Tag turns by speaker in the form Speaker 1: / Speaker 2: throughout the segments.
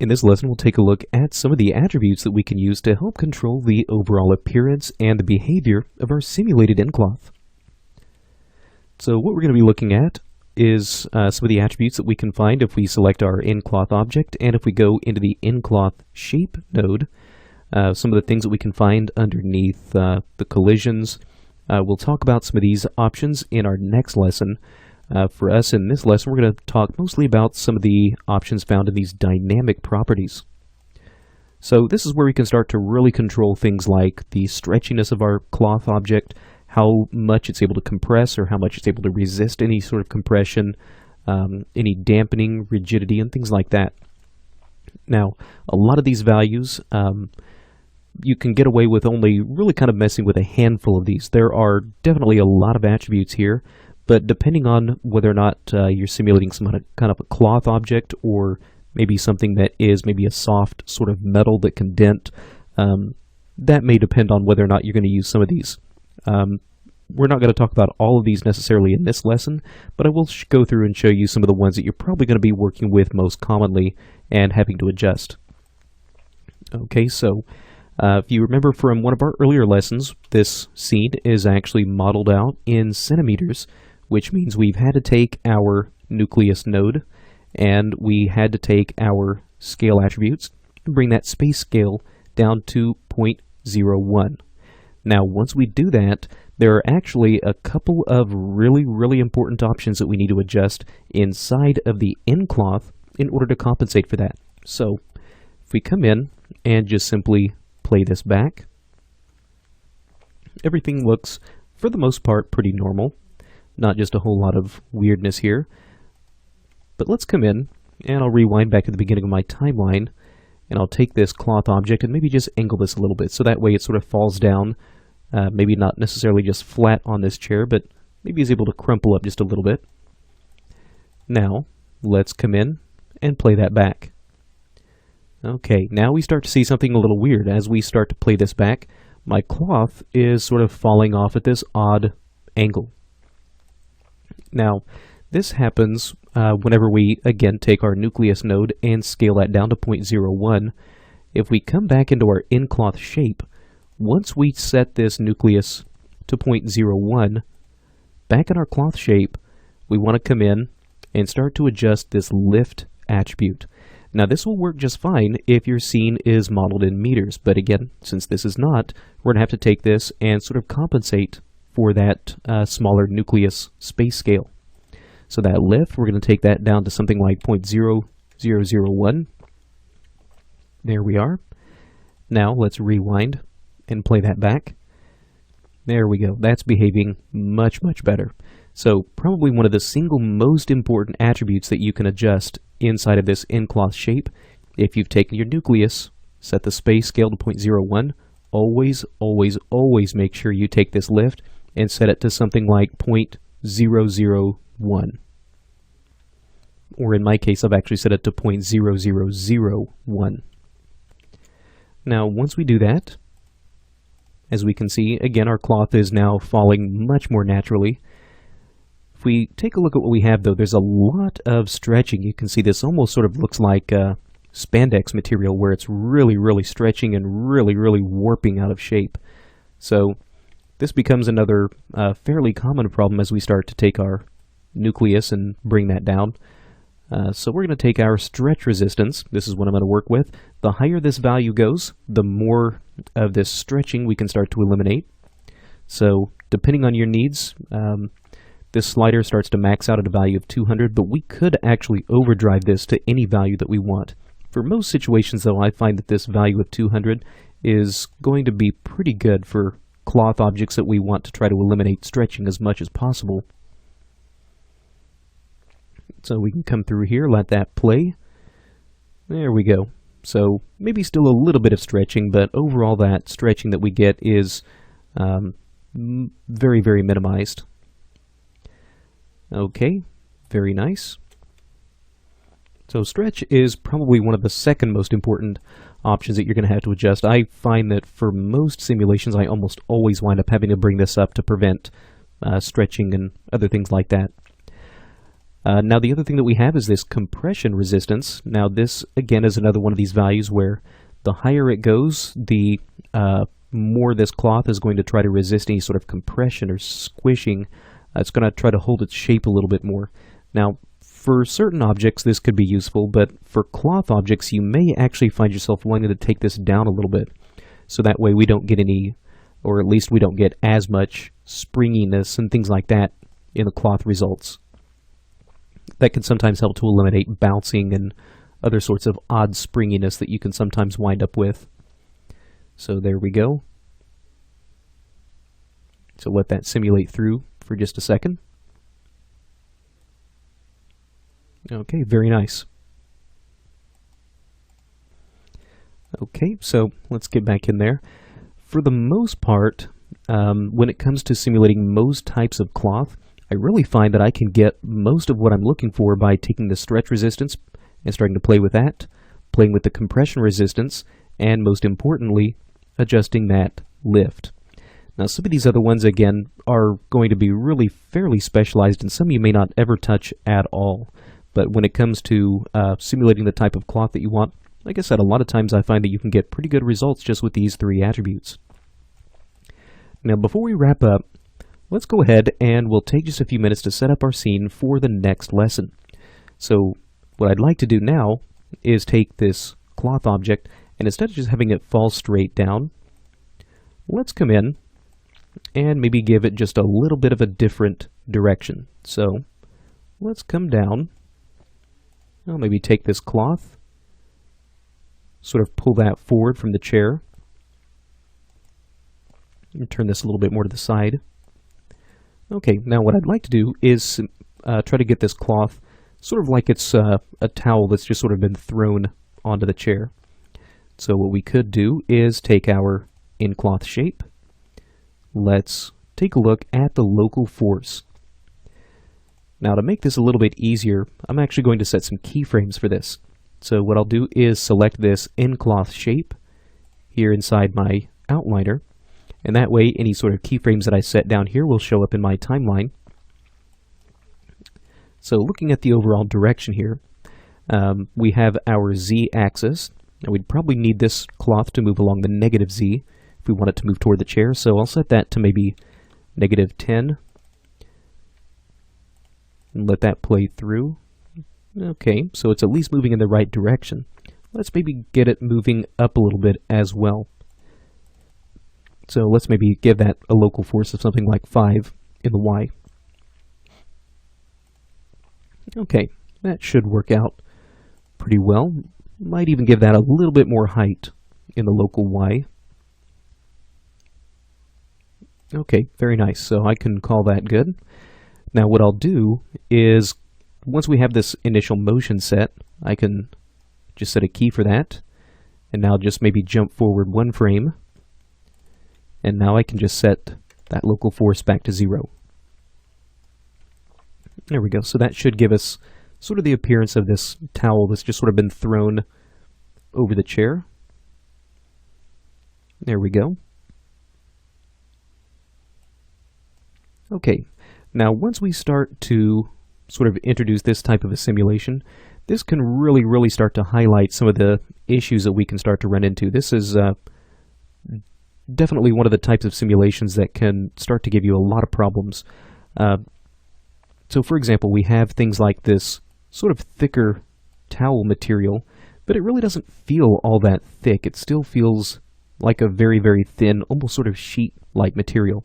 Speaker 1: In this lesson, we'll take a look at some of the attributes that we can use to help control the overall appearance and the behavior of our simulated nCloth. So what we're going to be looking at is some of the attributes that we can find if we select our nCloth object, and if we go into the nCloth shape node, some of the things that we can find underneath the collisions. We'll talk about some of these options in our next lesson. For us in this lesson, we're going to talk mostly about some of the options found in these dynamic properties. So this is where we can start to really control things like the stretchiness of our cloth object, how much it's able to compress or how much it's able to resist any sort of compression, any dampening, rigidity, and things like that. Now, a lot of these values, you can get away with only really kind of messing with a handful of these. There are definitely a lot of attributes here, but depending on whether or not you're simulating some kind of a cloth object, or maybe something that is maybe a soft sort of metal that can dent, that may depend on whether or not you're going to use some of these. We're not going to talk about all of these necessarily in this lesson, but I will go through and show you some of the ones that you're probably going to be working with most commonly and having to adjust. Okay, so if you remember from one of our earlier lessons, this scene is actually modeled out in centimeters, which means we've had to take our nucleus node and we had to take our scale attributes and bring that space scale down to 0.01. Now, once we do that, there are actually a couple of really important options that we need to adjust inside of the nCloth in order to compensate for that. So, if we come in and just simply play this back, everything looks, for the most part, pretty normal. Not just a whole lot of weirdness here. But let's come in, and I'll rewind back to the beginning of my timeline, and I'll take this cloth object and maybe just angle this a little bit, so that way it sort of falls down, maybe not necessarily just flat on this chair, but maybe is able to crumple up just a little bit. Now, let's come in and play that back. Okay, now we start to see something a little weird. As we start to play this back, my cloth is sort of falling off at this odd angle. Now, this happens whenever we, again, take our nucleus node and scale that down to 0.01. If we come back into our nCloth shape, once we set this nucleus to 0.01, back in our cloth shape, we want to come in and start to adjust this lift attribute. Now, this will work just fine if your scene is modeled in meters, but again, since this is not, we're going to have to take this and sort of compensate for that smaller nucleus space scale. So that lift, we're going to take that down to something like 0.0001. There we are. Now let's rewind and play that back. There we go. That's behaving much better. So probably one of the single most important attributes that you can adjust inside of this nCloth shape, if you've taken your nucleus, set the space scale to 0.01, always make sure you take this lift and set it to something like 0.001. Or in my case, I've actually set it to 0.0001. Now, once we do that, as we can see, again, our cloth is now falling much more naturally. If we take a look at what we have, though, there's a lot of stretching. You can see this almost sort of looks like spandex material, where it's really stretching and really warping out of shape. So this becomes another fairly common problem as we start to take our nucleus and bring that down. So we're going to take our stretch resistance. This is what I'm going to work with. The higher this value goes, the more of this stretching we can start to eliminate. So depending on your needs, this slider starts to max out at a value of 200, but we could actually overdrive this to any value that we want. For most situations, though, I find that this value of 200 is going to be pretty good for cloth objects that we want to try to eliminate stretching as much as possible. So we can come through here, let that play. There we go. So maybe still a little bit of stretching, but overall that stretching that we get is very minimized. Okay, very nice. So stretch is probably one of the second most important options that you're going to have to adjust. I find that for most simulations, I almost always wind up having to bring this up to prevent stretching and other things like that. Now the other thing that we have is this compression resistance. Now this again is another one of these values where the higher it goes, the more this cloth is going to try to resist any sort of compression or squishing. It's going to try to hold its shape a little bit more. Now for certain objects this could be useful, but for cloth objects you may actually find yourself wanting to take this down a little bit. So that way we don't get any, or at least we don't get as much springiness and things like that in the cloth results. That can sometimes help to eliminate bouncing and other sorts of odd springiness that you can sometimes wind up with. So there we go. So let that simulate through for just a second. Okay, very nice. Okay, so let's get back in there. For the most part, when it comes to simulating most types of cloth, I really find that I can get most of what I'm looking for by taking the stretch resistance and starting to play with that, playing with the compression resistance, and most importantly, adjusting that lift. Now some of these other ones, again, are going to be really fairly specialized, and some you may not ever touch at all. But when it comes to simulating the type of cloth that you want, like I said, a lot of times I find that you can get pretty good results just with these three attributes. Now before we wrap up, let's go ahead and we'll take just a few minutes to set up our scene for the next lesson. So what I'd like to do now is take this cloth object, and instead of just having it fall straight down, let's come in and maybe give it just a little bit of a different direction. So let's come down. I'll maybe take this cloth, sort of pull that forward from the chair, and turn this a little bit more to the side. Okay, now what I'd like to do is try to get this cloth sort of like it's a towel that's just sort of been thrown onto the chair. So what we could do is take our nCloth shape. Let's take a look at the local force. Now to make this a little bit easier, I'm actually going to set some keyframes for this. So what I'll do is select this nCloth shape here inside my outliner, and that way any sort of keyframes that I set down here will show up in my timeline. So looking at the overall direction here, we have our z-axis. Now we'd probably need this cloth to move along the negative z if we want it to move toward the chair, so I'll set that to maybe -10 and let that play through. Okay, so it's at least moving in the right direction. Let's maybe get it moving up a little bit as well. So let's maybe give that a local force of something like 5 in the y. Okay, that should work out pretty well. Might even give that a little bit more height in the local y. Okay, very nice. So I can call that good. Now what I'll do is, once we have this initial motion set, I can just set a key for that, and now just maybe jump forward 1 frame, and now I can just set that local force back to 0. There we go. So that should give us sort of the appearance of this towel that's just sort of been thrown over the chair. There we go. Okay, now once we start to sort of introduce this type of a simulation, this can really start to highlight some of the issues that we can start to run into. This is definitely one of the types of simulations that can start to give you a lot of problems. So for example, we have things like this sort of thicker towel material, but it really doesn't feel all that thick. It still feels like a very thin, almost sort of sheet-like material.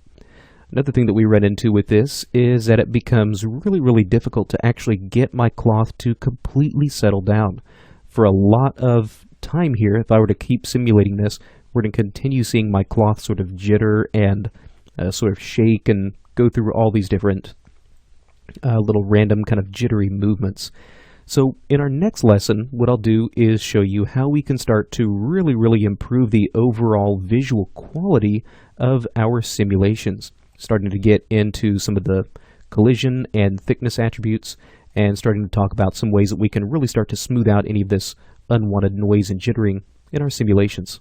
Speaker 1: Another thing that we run into with this is that it becomes really difficult to actually get my cloth to completely settle down. For a lot of time here, if I were to keep simulating this, we're going to continue seeing my cloth sort of jitter and sort of shake and go through all these different little random kind of jittery movements. So in our next lesson, what I'll do is show you how we can start to really improve the overall visual quality of our simulations, starting to get into some of the collision and thickness attributes, and starting to talk about some ways that we can really start to smooth out any of this unwanted noise and jittering in our simulations.